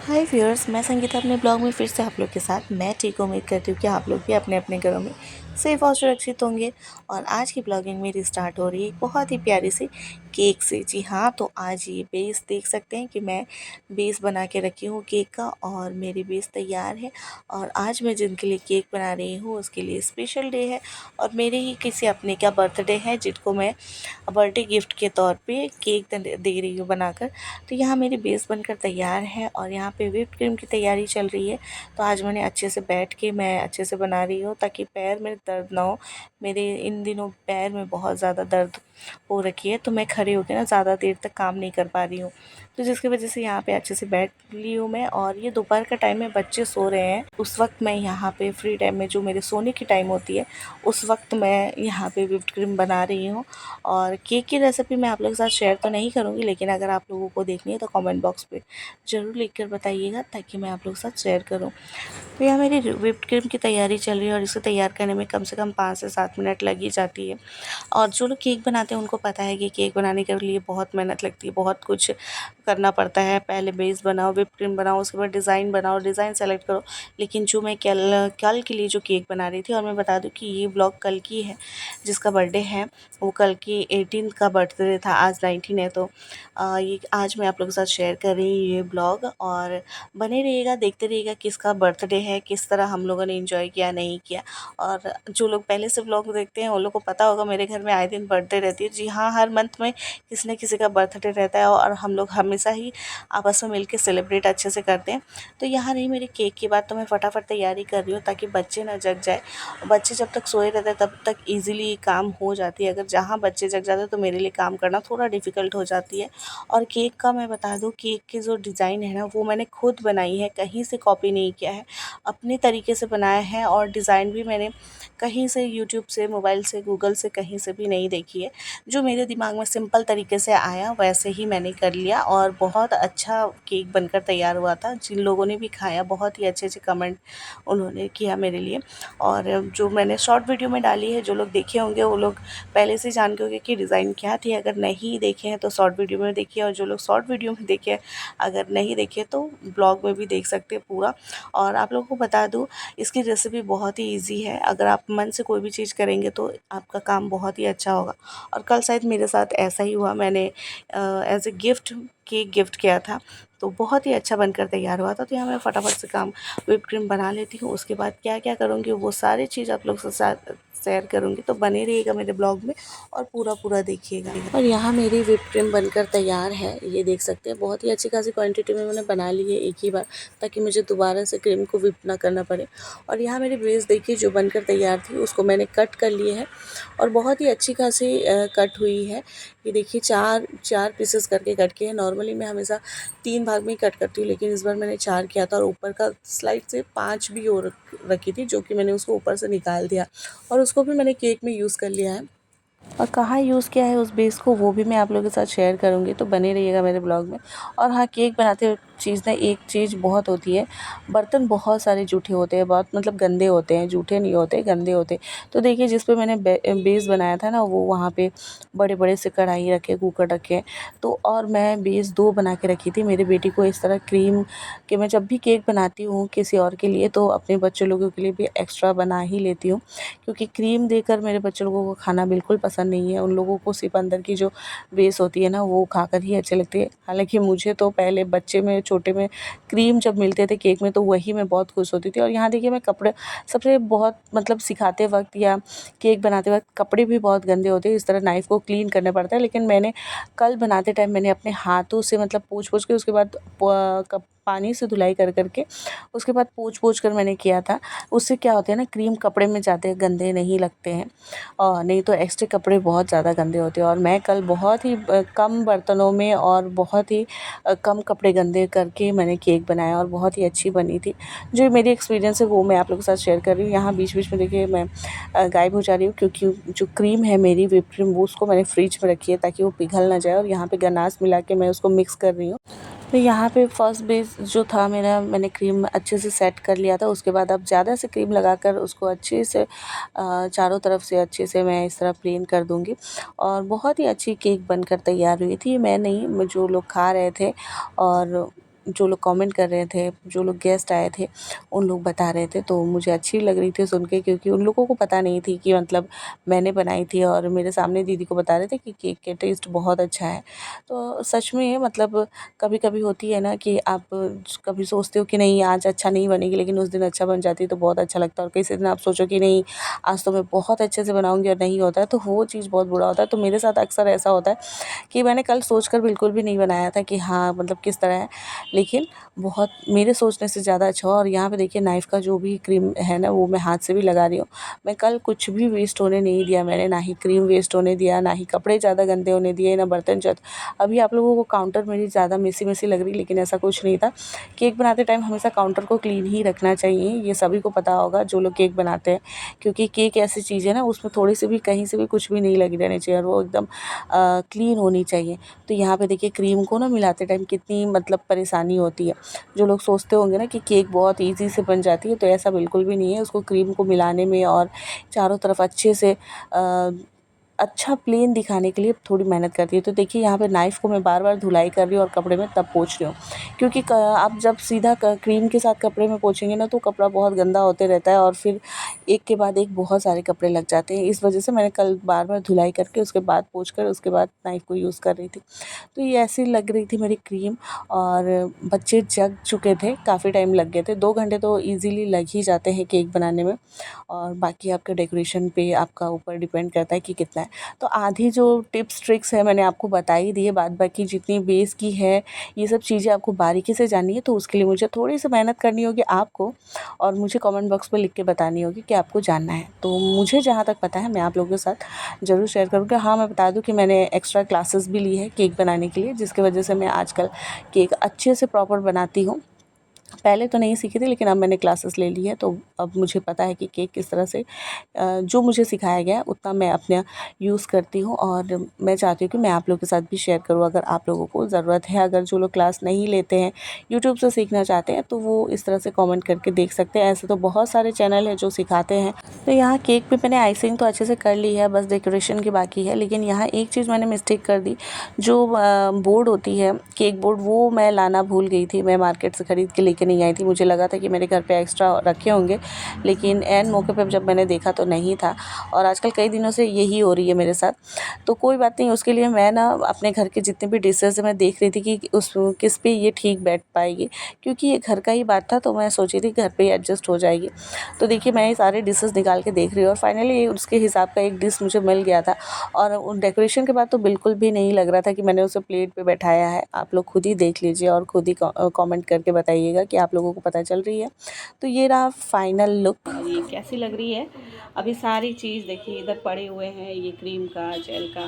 हाय viewers, मैं संगीता अपने blog में फिर से आप लोग के साथ। मैं ठीक उम्मीद करती हूँ कि आप लोग भी अपने अपने घरों में सेफ और सुरक्षित होंगे। और आज की ब्लॉगिंग मेरी स्टार्ट हो रही है एक बहुत ही प्यारी सी केक से। जी हाँ, तो आज ये बेस देख सकते हैं कि मैं बेस बना के रखी हूँ केक का, और मेरी बेस तैयार है। और आज मैं जिनके लिए केक बना रही हूँ उसके लिए स्पेशल डे है, और मेरे ही किसी अपने का बर्थडे है जिनको मैं बर्थडे गिफ्ट के तौर पे केक दे रही हूँ बनाकर। तो यहाँ मेरी बेस बनकर तैयार है और यहाँ पे व्हिप्ड क्रीम की तैयारी चल रही है। तो आज मैंने अच्छे से बैठ के मैं अच्छे से बना रही हूँ ताकि पैर में दर्द ना हो। मेरे इन दिनों पैर में बहुत ज़्यादा दर्द हो रखी है, तो मैं खड़े होकर ना ज़्यादा देर तक काम नहीं कर पा रही हूँ। तो जिसकी वजह से यहाँ पे अच्छे से बैठ ली हूँ मैं। और ये दोपहर का टाइम है, बच्चे सो रहे हैं, उस वक्त मैं यहाँ पे फ्री टाइम में जो मेरे सोने की टाइम होती है उस वक्त मैं यहाँ पे व्हिप्ड क्रीम बना रही हूँ। और केक की रेसिपी मैं आप लोगों के साथ शेयर तो नहीं करूँगी, लेकिन अगर आप लोगों को देखनी है तो कमेंट बॉक्स पे ज़रूर लिख कर बताइएगा ताकि मैं आप लोगों के साथ शेयर करूँ। तो यहाँ मेरी व्हिप्ड क्रीम की तैयारी चल रही है और इसे तैयार करने में कम से कम 5 से 7 मिनट लग ही जाती है। और जो लोग केक बनाते हैं उनको पता है कि केक बनाने के लिए बहुत मेहनत लगती है, बहुत कुछ करना पड़ता है। पहले बेस बनाओ, व्हिप्ड क्रीम बनाओ, उसके बाद डिज़ाइन बनाओ, डिज़ाइन सेलेक्ट करो। लेकिन जो मैं कल कल के लिए जो केक बना रही थी, और मैं बता दूं कि ये ब्लॉग कल की है, जिसका बर्थडे है वो कल की 18 का बर्थडे था, आज 19 है। तो ये आज मैं आप लोगों के साथ शेयर कर रही हूँ ये ब्लॉग। और बने रहिएगा, देखते रहिएगा किसका बर्थडे है, किस तरह हम लोगों ने एंजॉय किया नहीं किया। और जो लोग पहले से ब्लॉग देखते हैं उन लोग को पता होगा मेरे घर में आए दिन बर्थडे रहती है। जी हाँ, हर मंथ में किसी न किसी का बर्थडे रहता है और हम लोग हमेशा ही आपस में मिलके सेलिब्रेट अच्छे से करते हैं। तो यहाँ रही मेरी केक की बात, तो मैं फटाफट तैयारी कर रही हूँ ताकि बच्चे ना जग जाए। बच्चे जब तक सोए रहते हैं तब तक ईज़िली काम हो जाती है, अगर जहाँ बच्चे जग जाते हैं तो मेरे लिए काम करना थोड़ा डिफ़िकल्ट हो जाती है। और केक का मैं बता दूँ, केक की जो डिज़ाइन है ना वो मैंने खुद बनाई है, कहीं से कॉपी नहीं किया है, अपने तरीके से बनाया है। और डिज़ाइन भी मैंने कहीं से यूट्यूब से, मोबाइल से, गूगल से कहीं से भी नहीं देखी है। जो मेरे दिमाग में सिंपल तरीके से आया वैसे ही मैंने कर लिया, और बहुत अच्छा केक बनकर तैयार हुआ था। जिन लोगों ने भी खाया बहुत ही अच्छे कमेंट उन्होंने किया मेरे लिए। और जो मैंने शॉर्ट वीडियो में डाली है, जो लोग देखे होंगे वो लोग पहले से जान के होंगे कि डिज़ाइन क्या थी। अगर नहीं देखे हैं तो शॉर्ट वीडियो में देखिए, और जो लोग शॉर्ट वीडियो में देखे हैं, अगर नहीं देखे तो ब्लॉग में भी देख सकते हैं पूरा। और आप लोगों को बता दूँ, इसकी रेसिपी बहुत ही ईजी है। अगर आप मन से कोई भी चीज़ करेंगे तो आपका काम बहुत ही अच्छा होगा। और कल शायद मेरे साथ ऐसा ही हुआ, मैंने as a gift cake gift किया था, तो बहुत ही अच्छा बनकर तैयार हुआ था। तो यहाँ मैं फटाफट से काम व्हिप्ड क्रीम बना लेती हूँ, उसके बाद क्या क्या करूँगी वो सारी चीज़ आप लोग के साथ शेयर करूँगी। तो बने रहिएगा मेरे ब्लॉग में और पूरा देखिएगा। और यहाँ मेरी व्हिप्ड क्रीम बनकर तैयार है, ये देख सकते हैं। बहुत ही अच्छी खासी क्वांटिटी में मैंने बना ली है एक ही बार, ताकि मुझे दोबारा से क्रीम को व्हिप ना करना पड़े। और यहाँ मेरी बेस देखिए जो बनकर तैयार थी, उसको मैंने कट कर लिए है और बहुत ही अच्छी खासी कट हुई है। ये देखिए चार चार पीसेस करके कट किए हैं। नॉर्मली मैं हमेशा 3 भाग में ही कट करती हूँ, लेकिन इस बार मैंने 4 किया था। और ऊपर का स्लाइड से 5 भी और रखी थी, जो कि मैंने उसको ऊपर से निकाल दिया और उसको भी मैंने केक में यूज़ कर लिया है। और कहाँ यूज़ किया है उस बेस को वो भी मैं आप लोगों के साथ शेयर करूँगी, तो बने रहिएगा मेरे ब्लॉग में। और हाँ, केक बनाते वक्त चीज़ ना एक चीज़ बहुत होती है, बर्तन बहुत सारे जूठे होते हैं, बहुत मतलब गंदे होते हैं, जूठे नहीं होते, गंदे होते हैं। तो देखिए जिस पे मैंने बेस बनाया था ना, वो वहाँ पे बड़े बड़े से कढ़ाई रखे, कुकर रखे। तो और मैं बेस 2 बना के रखी थी मेरी बेटी को इस तरह क्रीम कि मैं जब भी केक बनाती हूँ किसी और के लिए तो अपने बच्चे लोगों के लिए भी एक्स्ट्रा बना ही लेती हूँ, क्योंकि क्रीम देकर मेरे बच्चे लोगों को खाना बिल्कुल पसंद नहीं है। उन लोगों को सिर्फ अंदर की जो बेस होती है ना वो खाकर ही अच्छी लगती है। हालाँकि मुझे तो पहले बच्चे में छोटे में क्रीम जब मिलते थे केक में तो वही मैं बहुत खुश होती थी। और यहाँ देखिए मैं कपड़े सबसे बहुत मतलब सिखाते वक्त या केक बनाते वक्त कपड़े भी बहुत गंदे होते हैं, इस तरह नाइफ़ को क्लीन करना पड़ता है। लेकिन मैंने कल बनाते टाइम मैंने अपने हाथों से मतलब पोंछ-पोंछ के उसके बाद पानी से धुलाई कर के उसके बाद पोंछ-पोंछ कर मैंने किया था। उससे क्या होता है ना, क्रीम कपड़े में ज़्यादा गंदे नहीं लगते हैं, और नहीं तो एक्स्ट्रा कपड़े बहुत ज़्यादा गंदे होते हैं। और मैं कल बहुत ही कम बर्तनों में और बहुत ही कम कपड़े गंदे करके मैंने केक बनाया और बहुत ही अच्छी बनी थी। जो मेरी एक्सपीरियंस है वो मैं आप लोगों के साथ शेयर कर रही हूँ। यहाँ बीच-बीच में देखिए मैं गायब हो जा रही हूँ, क्योंकि जो क्रीम है मेरी व्हिप्ड क्रीम वो उसको मैंने फ्रिज में रखी है ताकि वो पिघल ना जाए। और यहाँ पे गनाश मिला के मैं उसको मिक्स कर रही हूँ। तो यहाँ पे फर्स्ट बेस जो था मेरा, मैंने क्रीम अच्छे से सेट कर लिया था। उसके बाद अब ज़्यादा से क्रीम लगाकर उसको अच्छे से चारों तरफ से अच्छे से मैं इस तरह प्लेन कर दूँगी। और बहुत ही अच्छी केक बनकर तैयार हुई थी। मैं नहीं, जो लोग खा रहे थे। और जो लोग कमेंट कर रहे थे, जो लोग गेस्ट आए थे, उन लोग बता रहे थे, तो मुझे अच्छी लग रही थी सुन के, क्योंकि उन लोगों को पता नहीं थी कि मतलब मैंने बनाई थी, और मेरे सामने दीदी को बता रहे थे कि केक का टेस्ट बहुत अच्छा है। तो सच में मतलब कभी कभी होती है ना कि आप कभी सोचते हो कि नहीं आज अच्छा नहीं बनेगी, लेकिन उस दिन अच्छा बन जाती है तो बहुत अच्छा लगता है, और किसी दिन आप सोचो कि नहीं आज तो मैं बहुत अच्छे से बनाऊंगी और नहीं होता है, तो वो चीज़ बहुत बुरा होता है। तो मेरे साथ अक्सर ऐसा होता है कि मैंने कल सोचकर बिल्कुल भी नहीं बनाया था कि हाँ मतलब किस तरह है, लेकिन बहुत मेरे सोचने से ज़्यादा अच्छा हुआ। और यहाँ पे देखिए नाइफ़ का जो भी क्रीम है ना, वो मैं हाथ से भी लगा रही हूँ। मैं कल कुछ भी वेस्ट होने नहीं दिया मैंने, ना ही क्रीम वेस्ट होने दिया, ना ही कपड़े ज़्यादा गंदे होने दिए, ना बर्तन अभी आप लोगों को काउंटर मेरी ज़्यादा मेसी लग रही, लेकिन ऐसा कुछ नहीं था। केक बनाते टाइम हमेशा काउंटर को क्लीन ही रखना चाहिए, ये सभी को पता होगा जो लोग केक बनाते हैं, क्योंकि केक ऐसी चीज़ है ना, उसमें थोड़ी सी भी कहीं से भी कुछ भी नहीं लगी रहनी चाहिए, और वो एकदम क्लीन होनी चाहिए। तो यहाँ पे देखिए क्रीम को ना मिलाते टाइम कितनी मतलब परेशानी होती है। जो लोग सोचते होंगे ना कि केक बहुत ईज़ी से बन जाती है, तो ऐसा बिल्कुल भी नहीं है। उसको क्रीम को मिलाने में और चारों तरफ अच्छे से अच्छा प्लेन दिखाने के लिए थोड़ी मेहनत करती है। तो देखिए यहाँ पे नाइफ़ को मैं बार-बार धुलाई कर रही हूँ और कपड़े में तब पोंछ रही हूँ, क्योंकि आप जब सीधा क्रीम के साथ कपड़े में पोंछेंगे ना, तो कपड़ा बहुत गंदा होते रहता है, और फिर एक के बाद एक बहुत सारे कपड़े लग जाते हैं। इस वजह से मैंने कल बार-बार धुलाई करके उसके बाद पोंछ कर उसके बाद नाइफ़ को यूज़ कर रही थी। तो ये ऐसी लग रही थी मेरी क्रीम, और बच्चे जग चुके थे, काफ़ी टाइम लग गए थे। 2 घंटे तो ईज़िली लग ही जाते हैं केक बनाने में, और बाकी आपके डेकोरेशन पे आपका ऊपर डिपेंड करता है कि कितना है। तो आधी जो टिप्स ट्रिक्स है मैंने आपको बता ही दी है, बाद बाकी जितनी बेस की है ये सब चीज़ें आपको बारीकी से जाननी है, तो उसके लिए मुझे थोड़ी सी मेहनत करनी होगी आपको, और मुझे कमेंट बॉक्स में लिख के बतानी होगी कि आपको जानना है। तो मुझे जहाँ तक पता है मैं आप लोगों के साथ ज़रूर शेयर करूँगी। हाँ, मैं बता दूँ कि मैंने एक्स्ट्रा क्लासेस भी ली है केक बनाने के लिए, जिसकी वजह से मैं आजकल केक अच्छे से प्रॉपर बनाती हूँ। पहले तो नहीं सीखी थी, लेकिन अब मैंने क्लासेस ले ली है, तो अब मुझे पता है कि केक किस तरह से जो मुझे सिखाया गया है उतना मैं अपना यूज़ करती हूँ, और मैं चाहती हूँ कि मैं आप लोगों के साथ भी शेयर करूँ अगर आप लोगों को ज़रूरत है। अगर जो लोग क्लास नहीं लेते हैं, यूट्यूब से सीखना चाहते हैं, तो वो इस तरह से कमेंट करके देख सकते हैं। ऐसे तो बहुत सारे चैनल हैं जो सिखाते हैं। तो यहाँ केक पे मैंने आइसिंग तो अच्छे से कर ली है, बस डेकोरेशन की बाकी है। लेकिन यहाँ एक चीज़ मैंने मिस्टेक कर दी, जो बोर्ड होती है केक बोर्ड, वो मैं लाना भूल गई थी। मैं मार्केट से ख़रीद के लेके नहीं आई थी। मुझे लगा था कि मेरे घर पे एक्स्ट्रा रखे होंगे, लेकिन ऐन मौके पे जब मैंने देखा तो नहीं था, और आजकल कई दिनों से यही हो रही है मेरे साथ। तो कोई बात नहीं, उसके लिए मैं ना अपने घर के जितने भी डिशेज़ मैं देख रही थी कि उस किस पे ये ठीक बैठ पाएगी, क्योंकि ये घर का ही बात था, तो मैं सोची थी घर पे ही एडजस्ट हो जाएगी। तो देखिए मैं ये सारे डिशेज़ निकाल के देख रही हूँ, और फाइनली उसके हिसाब का एक डिश मुझे मिल गया था, और उन डेकोरेशन के बाद तो बिल्कुल भी नहीं लग रहा था कि मैंने उसे प्लेट पे बैठाया है। आप लोग खुद ही देख लीजिए और खुद ही कमेंट करके बताइएगा कि आप लोगों को पता चल रही है। तो ये रहा फाइनल लुक, ये कैसी लग रही है। अभी सारी चीज़ देखिए इधर पड़े हुए हैं, ये क्रीम का जेल का,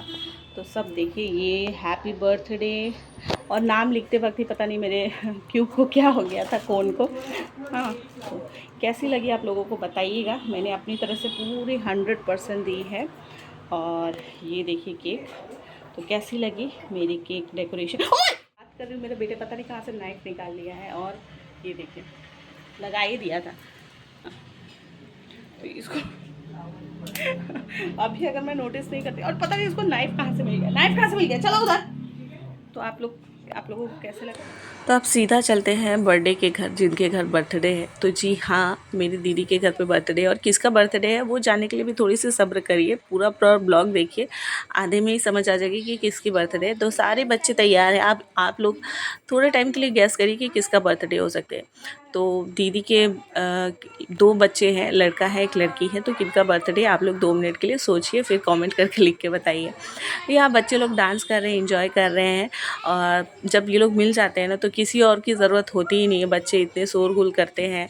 तो सब देखिए ये हैप्पी बर्थडे, और नाम लिखते वक्त ही पता नहीं मेरे क्यूब को क्या हो गया था, कौन को। हाँ, तो कैसी लगी आप लोगों को बताइएगा। मैंने अपनी तरफ से पूरी 100% दी है। और ये देखिए केक, तो कैसी लगी मेरी केक डेकोरेशन। बात कर रही हूँ, मेरे बेटे पता नहीं कहाँ से नाइफ निकाल लिया है, और ये देखिए लगा ही दिया था। तो इसको अभी अगर मैं नोटिस नहीं करती, और पता नहीं इसको नाइफ कहाँ से मिल गया, नाइफ कहाँ से मिल गया, चलो उधर। तो आप लोगों को कैसे लगा। तो अब सीधा चलते हैं बर्थडे के घर, जिनके घर बर्थडे है। तो जी हाँ, मेरी दीदी के घर पे बर्थडे है, और किसका बर्थडे है वो जानने के लिए भी थोड़ी सी सब्र करिए, पूरा पूरा ब्लॉग देखिए, आधे में ही समझ आ जाएगी कि किसकी बर्थडे है। तो सारे बच्चे तैयार हैं, आप लोग थोड़े टाइम के लिए गैस करिए कि किसका बर्थडे हो सकते हैं। तो दीदी के 2 बच्चे हैं, लड़का है एक लड़की है, तो किनका बर्थडे आप लोग 2 मिनट के लिए सोचिए, फिर कमेंट करके लिख के बताइए। यहाँ बच्चे लोग डांस कर रहे हैं, एंजॉय कर रहे हैं, और जब ये लोग मिल जाते हैं ना, तो किसी और की ज़रूरत होती ही नहीं है। बच्चे इतने शोरगुल करते हैं,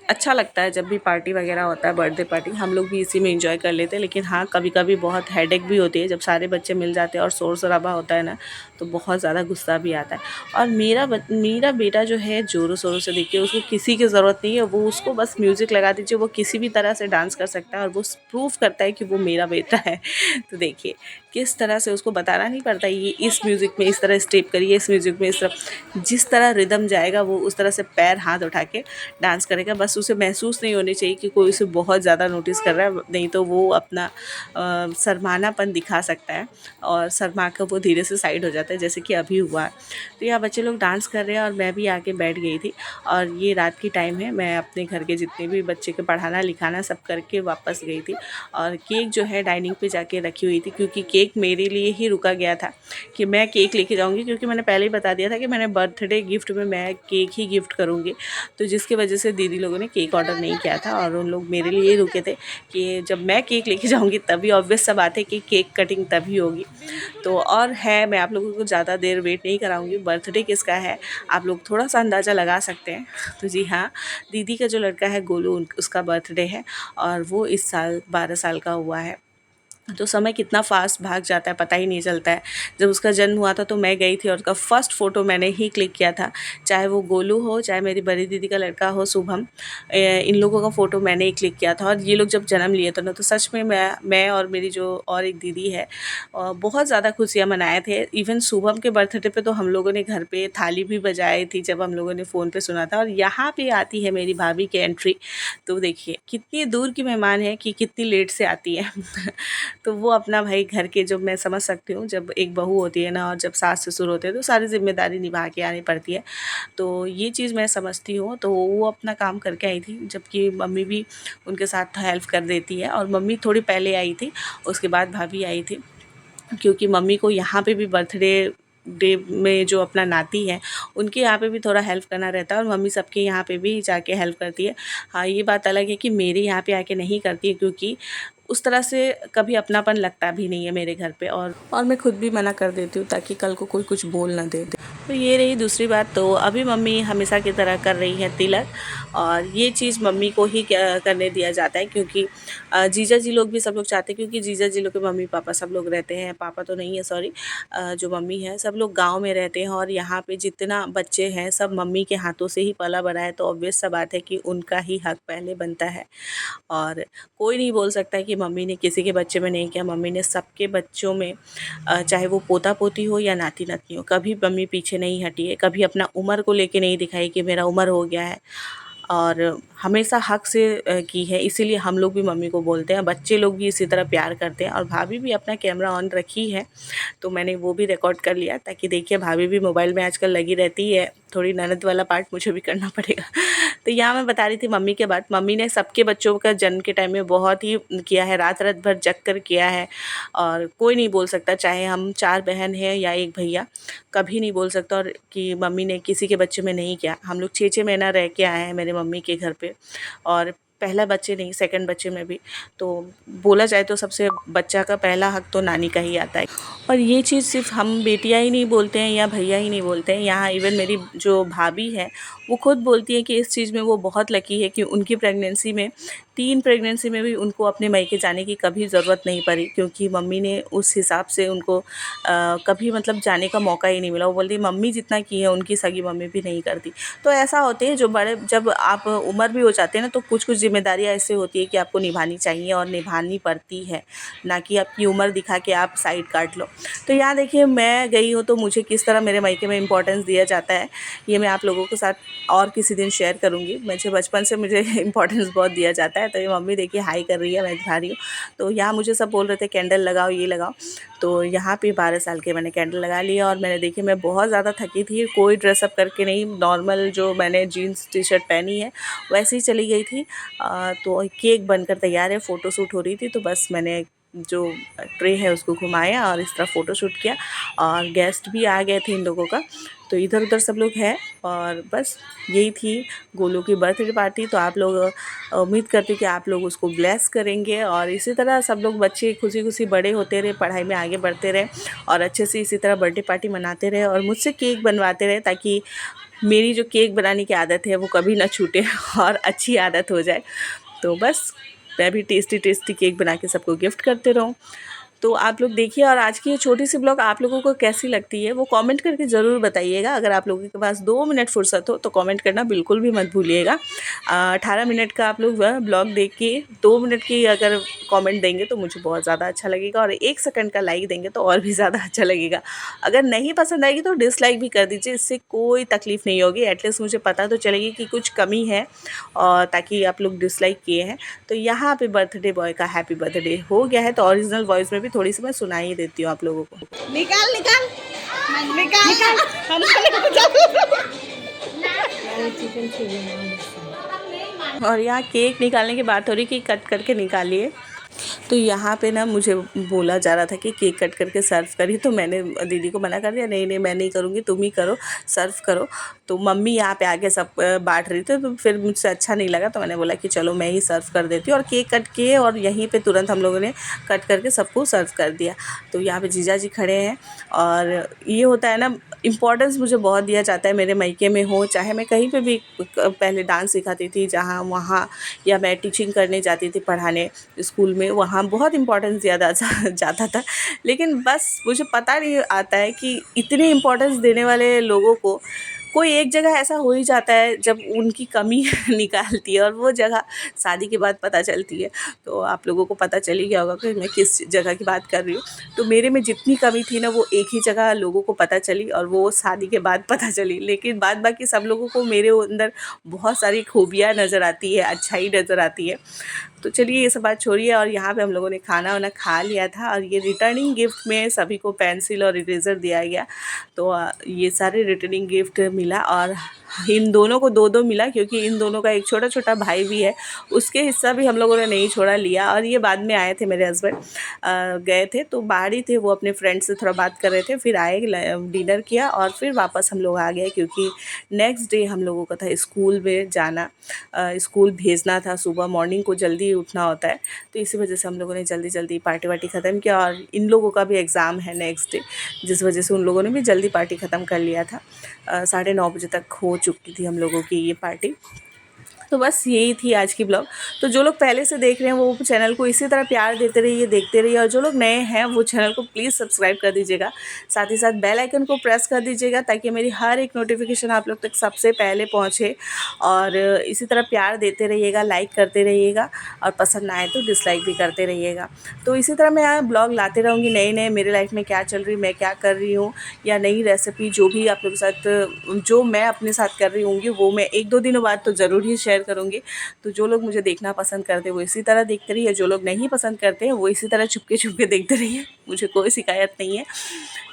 अच्छा लगता है जब भी पार्टी वगैरह होता है, बर्थडे पार्टी, हम लोग भी इसी में एंजॉय कर लेते हैं। लेकिन हाँ, कभी कभी बहुत हेडेक भी होती है, जब सारे बच्चे मिल जाते हैं और शोर शराबा होता है ना, तो बहुत ज़्यादा गुस्सा भी आता है। और मेरा बेटा जो है ज़ोरों शोरों से, देखिए उसको किसी की ज़रूरत नहीं है, वो उसको बस म्यूज़िक लगा दीजिए, वो किसी भी तरह से डांस कर सकता है, और वो प्रूफ करता है कि वो मेरा बेटा है। तो देखिए किस तरह से उसको बताना नहीं पड़ता, ये इस म्यूज़िक में इस तरह स्टेप करिए, इस म्यूज़िक में इस तरह, जिस तरह रिदम जाएगा वो उस तरह से पैर हाथ उठा के डांस करेगा। बस बस उसे महसूस नहीं होनी चाहिए कि कोई उसे बहुत ज़्यादा नोटिस कर रहा है, नहीं तो वो अपना शर्मानापन दिखा सकता है और शर्मा कर वो धीरे से साइड हो जाता है, जैसे कि अभी हुआ है। तो यहाँ बच्चे लोग डांस कर रहे हैं और मैं भी आके बैठ गई थी। और ये रात की टाइम है, मैं अपने घर के जितने भी बच्चे के पढ़ाना लिखाना सब करके वापस गई थी। और केक जो है डाइनिंग पे जाके रखी हुई थी, क्योंकि केक मेरे लिए ही रुका गया था कि मैं केक लेके जाऊंगी, क्योंकि मैंने पहले ही बता दिया था कि मैंने बर्थडे गिफ्ट में मैं केक ही गिफ्ट करूंगी। तो जिसकी वजह से दीदी लोगों ने केक ऑर्डर नहीं किया था और उन लोग मेरे लिए ही रुके थे कि जब मैं केक लेके जाऊंगी तभी ऑब्वियस सा बात है कि केक कटिंग तभी होगी। तो और है, मैं आप लोगों को ज़्यादा देर वेट नहीं कराऊंगी। बर्थडे किसका है आप लोग थोड़ा सा अंदाज़ा लगा सकते हैं। तो जी हाँ, दीदी का जो लड़का है गोलू, उसका बर्थडे है और वो इस साल 12 साल का हुआ है। तो समय कितना फास्ट भाग जाता है पता ही नहीं चलता है। जब उसका जन्म हुआ था तो मैं गई थी और उसका फर्स्ट फ़ोटो मैंने ही क्लिक किया था। चाहे वो गोलू हो, चाहे मेरी बड़ी दीदी का लड़का हो शुभम, इन लोगों का फ़ोटो मैंने ही क्लिक किया था। और ये लोग जब जन्म लिए थे ना, तो सच में मैं और मेरी जो और एक दीदी है बहुत ज़्यादा खुशियाँ मनाए थे। इवन शुभम के बर्थडे पे तो हम लोगों ने घर पे थाली भी बजाई थी जब हम लोगों ने फ़ोन पे सुना था। और यहाँ पे आती है मेरी भाभी की एंट्री। तो देखिए कितनी दूर की मेहमान है कि कितनी लेट से आती है। तो वो अपना भाई घर के, जो मैं समझ सकती हूँ जब एक बहू होती है ना और जब सास ससुर होते हैं तो सारी जिम्मेदारी निभा के आनी पड़ती है। तो ये चीज़ मैं समझती हूँ। तो वो अपना काम करके आई थी, जबकि मम्मी भी उनके साथ हेल्प कर देती है। और मम्मी थोड़ी पहले आई थी, उसके बाद भाभी आई थी, क्योंकि मम्मी को यहाँ पे भी बर्थडे डे में जो अपना नाती है उनके यहाँ पे भी थोड़ा हेल्प करना रहता है और मम्मी सबके यहाँ पे भी जाके हेल्प करती है। हाँ, ये बात अलग है कि मेरे यहाँ पे आके नहीं करती है, क्योंकि उस तरह से कभी अपनापन लगता भी नहीं है मेरे घर पे। और मैं खुद भी मना कर देती हूँ ताकि कल को कोई कुछ बोल ना दे। तो ये रही दूसरी बात। तो अभी मम्मी हमेशा की तरह कर रही है तिलक, और ये चीज़ मम्मी को ही करने दिया जाता है, क्योंकि जीजा जी लोग भी सब लोग चाहते हैं, क्योंकि जीजा जी लोग के मम्मी पापा सब लोग रहते हैं, पापा तो नहीं है सॉरी, जो मम्मी है सब लोग गांव में रहते हैं और यहाँ पे जितना बच्चे हैं सब मम्मी के हाथों से ही पला बड़ा है। तो ऑब्वियस सा बात है कि उनका ही हक पहले बनता है। और कोई नहीं बोल सकता है कि मम्मी ने किसी के बच्चे में नहीं किया। मम्मी ने सबके बच्चों में, चाहे वो पोता पोती हो या नाती नातनी हो, कभी मम्मी पीछे नहीं हटी है, कभी अपना उम्र को लेके नहीं दिखाई कि मेरा उम्र हो गया है। और हमेशा हक से की है, इसीलिए हम लोग भी मम्मी को बोलते हैं, बच्चे लोग भी इसी तरह प्यार करते हैं। और भाभी भी अपना कैमरा ऑन रखी है, तो मैंने वो भी रिकॉर्ड कर लिया, ताकि देखिए भाभी भी मोबाइल में आजकल लगी रहती है। थोड़ी ननद वाला पार्ट मुझे भी करना पड़ेगा। तो यहाँ मैं बता रही थी मम्मी के बाद, मम्मी ने सबके बच्चों का जन्म के टाइम में बहुत ही किया है, रात रात भर जग कर किया है। और कोई नहीं बोल सकता, चाहे हम 4 बहन हैं या 1 भैया, कभी नहीं बोल सकता और कि मम्मी ने किसी के बच्चे में नहीं किया। हम लोग 6-6 महीना रह के आए हैं मेरे मम्मी के घर पे, और पहला बच्चे नहीं, सेकंड बच्चे में भी। तो बोला जाए तो सबसे बच्चा का पहला हक तो नानी का ही आता है। और ये चीज़ सिर्फ हम बेटियां ही नहीं बोलते हैं या भैया ही नहीं बोलते हैं, यहाँ इवन मेरी जो भाभी है वो खुद बोलती है कि इस चीज़ में वो बहुत लकी है कि उनकी प्रेगनेंसी में, 3 प्रेगनेंसी में भी उनको अपने मायके जाने की कभी ज़रूरत नहीं पड़ी, क्योंकि मम्मी ने उस हिसाब से उनको कभी मतलब जाने का मौका ही नहीं मिला। वो बोलती मम्मी जितना की है उनकी सगी मम्मी भी नहीं करती। तो ऐसा होते हैं जो बड़े, जब आप उम्र भी हो जाते हैं ना, तो कुछ कुछ जिम्मेदारियाँ ऐसे होती है कि आपको निभानी चाहिए और निभानी पड़ती है, ना कि आपकी उम्र दिखा के आप साइड काट लो। तो यहाँ देखिए मैं गई हूँ तो मुझे किस तरह मेरे मायके में इंपॉर्टेंस दिया जाता है, ये मैं आप लोगों के साथ और किसी दिन शेयर करूँगी। मुझे बचपन से मुझे इंपॉर्टेंस बहुत दिया जाता है। तो ये मम्मी देखिए हाई कर रही है, मैं दिखा रही हूँ। तो यहाँ मुझे सब बोल रहे थे कैंडल लगाओ, ये लगाओ। तो यहाँ पे 12 साल के मैंने कैंडल लगा लिया। और मैंने देखिए मैं बहुत ज़्यादा थकी थी, कोई ड्रेसअप करके नहीं, नॉर्मल जो मैंने जीन्स टी शर्ट पहनी है वैसे ही चली गई थी। तो केक बनकर तैयार है, फ़ोटो शूट हो रही थी, तो बस मैंने जो ट्रे है उसको घुमाया और इस तरह फ़ोटो शूट किया। और गेस्ट भी आ गए थे इन लोगों का, तो इधर उधर सब लोग हैं। और बस यही थी गोलू की बर्थडे पार्टी। तो आप लोग, उम्मीद करती हूँ कि आप लोग उसको ब्लेस करेंगे और इसी तरह सब लोग बच्चे खुशी खुशी बड़े होते रहे, पढ़ाई में आगे बढ़ते रहे और अच्छे से इसी तरह बर्थडे पार्टी मनाते रहे और मुझसे केक बनवाते रहे, ताकि मेरी जो केक बनाने की आदत है वो कभी ना छूटे और अच्छी आदत हो जाए। तो बस मैं भी टेस्टी टेस्टी केक बना के सबको गिफ्ट करते रहूँ। तो आप लोग देखिए, और आज की ये छोटी सी ब्लॉग आप लोगों को कैसी लगती है वो कमेंट करके ज़रूर बताइएगा। अगर आप लोगों के पास 2 मिनट फुर्सत हो तो कमेंट करना बिल्कुल भी मत भूलिएगा। 18 मिनट का आप लोग ब्लॉग देख के 2 मिनट की अगर कमेंट देंगे तो मुझे बहुत ज़्यादा अच्छा लगेगा, और 1 सेकंड का लाइक देंगे तो और भी ज़्यादा अच्छा लगेगा। अगर नहीं पसंद आएगी तो डिसलाइक भी कर दीजिए, इससे कोई तकलीफ़ नहीं होगी। एटलीस्ट मुझे पता तो चलेगी कि कुछ कमी है, और ताकि आप लोग डिसलाइक किए हैं। तो यहाँ पे बर्थडे बॉय का हैप्पी बर्थडे हो गया है, तो ओरिजिनल वॉइस में भी थोड़ी सी मैं सुना ही देती हूँ आप लोगों को। निकाल निकाल निकाल निकाल और यहाँ केक निकालने की बात हो रही कि कट करके निकालिए। तो यहाँ पे ना मुझे बोला जा रहा था कि केक कट करके सर्व करिए, तो मैंने दीदी को मना कर दिया, नहीं नहीं मैं नहीं करूँगी, तुम ही करो, सर्व करो। तो मम्मी यहाँ पे आके सब बांट रही थी, तो फिर मुझसे अच्छा नहीं लगा, तो मैंने बोला कि चलो मैं ही सर्व कर देती हूँ। और केक कट किए और यहीं पे तुरंत हम लोगों ने कट करके सबको सर्व कर दिया। तो यहाँ पे जीजा जी खड़े हैं, और ये होता है ना, इम्पोर्टेंस मुझे बहुत दिया जाता है, मेरे मायके में हो चाहे मैं कहीं पे भी। पहले डांस सिखाती थी जहाँ वहाँ, या मैं टीचिंग करने जाती थी पढ़ाने स्कूल में, वहाँ बहुत इम्पोर्टेंस दिया जाता था। लेकिन बस मुझे पता नहीं आता है कि इतनी इम्पोर्टेंस देने वाले लोगों को कोई एक जगह ऐसा हो ही जाता है जब उनकी कमी निकालती है, और वो जगह शादी के बाद पता चलती है। तो आप लोगों को पता चल ही गया होगा कि मैं किस जगह की बात कर रही हूँ। तो मेरे में जितनी कमी थी ना, वो एक ही जगह लोगों को पता चली, और वो शादी के बाद पता चली। लेकिन बाद बाकी सब लोगों को मेरे अंदर बहुत सारी खूबियाँ नज़र आती है, अच्छाई नज़र आती है। तो चलिए ये सब बात छोड़िए, और यहाँ पे हम लोगों ने खाना वाना खा लिया था, और ये रिटर्निंग गिफ्ट में सभी को पेंसिल और इरेज़र दिया गया। तो ये सारे रिटर्निंग गिफ्ट मिला, और इन दोनों को 2-2 मिला, क्योंकि इन दोनों का एक छोटा छोटा भाई भी है, उसके हिस्सा भी हम लोगों ने नहीं छोड़ा, लिया। और ये बाद में आए थे, मेरे हस्बैंड गए थे तो बाहर ही थे, वो अपने फ्रेंड से थोड़ा बात कर रहे थे, फिर आए, डिनर किया, और फिर वापस हम लोग आ गए, क्योंकि नेक्स्ट डे हम लोगों का था स्कूल में जाना। स्कूल भेजना था, सुबह मॉर्निंग को जल्दी उठना होता है, तो इसी वजह से हम लोगों ने जल्दी जल्दी पार्टी वार्टी ख़त्म किया। और इन लोगों का भी एग्ज़ाम है नेक्स्ट डे, जिस वजह से उन लोगों ने भी जल्दी पार्टी ख़त्म कर लिया था। 9:30 बजे तक हो चुकी थी हम लोगों की ये पार्टी। तो बस यही थी आज की ब्लॉग। तो जो लोग पहले से देख रहे हैं वो चैनल को इसी तरह प्यार देते रहिए, देखते रहिए, और जो लोग नए हैं वो चैनल को प्लीज़ सब्सक्राइब कर दीजिएगा। साथ ही साथ बेल आइकन को प्रेस कर दीजिएगा, ताकि मेरी हर एक नोटिफिकेशन आप लोग तक सबसे पहले पहुँचे। और इसी तरह प्यार देते रहिएगा, लाइक करते रहिएगा, और पसंद ना आए तो डिसलाइक भी करते रहिएगा। तो इसी तरह मैं ब्लॉग लाते रहूँगी, नए नए मेरे लाइफ में क्या चल रही, मैं क्या कर रही हूँ, या नई रेसिपी जो भी आप लोग के साथ, जो मैं अपने साथ कर रही होंगी, वो मैं 1-2 दिनों बाद तो ज़रूर ही शेयर करूँगी। तो जो लोग मुझे देखना पसंद करते हैं वो इसी तरह देखते रहिए, जो लोग नहीं पसंद करते हैं वो इसी तरह चुपके चुपके देखते रहिए, मुझे कोई शिकायत नहीं है।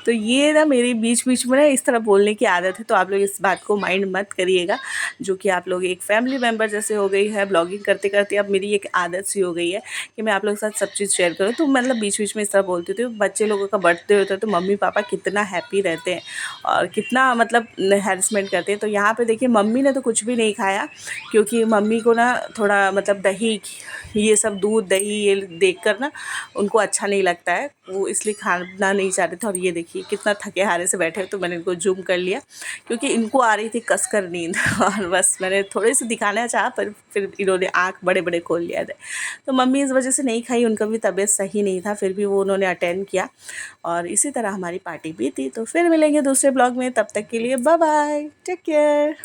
तो ये ना मेरी बीच बीच में ना इस तरह बोलने की आदत है, तो आप लोग इस बात को माइंड मत करिएगा, जो कि आप लोग एक फैमिली मेम्बर जैसे हो गई है। ब्लॉगिंग करते करते अब मेरी एक आदत सी हो गई है कि मैं आप लोगों के साथ सब चीज़ शेयर करूँ, तो मतलब बीच बीच में इस तरह बोलती थी। बच्चे लोगों का बर्थडे होता है तो मम्मी पापा कितना हैप्पी रहते हैं, और कितना मतलब हैरेसमेंट करते हैं। तो यहाँ पे देखिए मम्मी ने तो कुछ भी नहीं खाया, क्योंकि मम्मी को ना थोड़ा मतलब दही, ये सब दूध दही ये देखकर ना उनको अच्छा नहीं लगता है, वो इसलिए खाना नहीं चाह रहे थे। और ये देखिए कितना थके हारे से बैठे, तो मैंने इनको जूम कर लिया, क्योंकि इनको आ रही थी कसकर नींद और बस मैंने थोड़े से दिखाना चाहा, पर फिर इन्होंने आँख बड़े बड़े खोल लिया था। तो मम्मी इस वजह से नहीं खाई, उनका भी तबीयत सही नहीं था, फिर भी वो उन्होंने अटेंड किया, और इसी तरह हमारी पार्टी भी थी। तो फिर मिलेंगे दूसरे ब्लॉग में, तब तक के लिए बाय बाय, टेक केयर।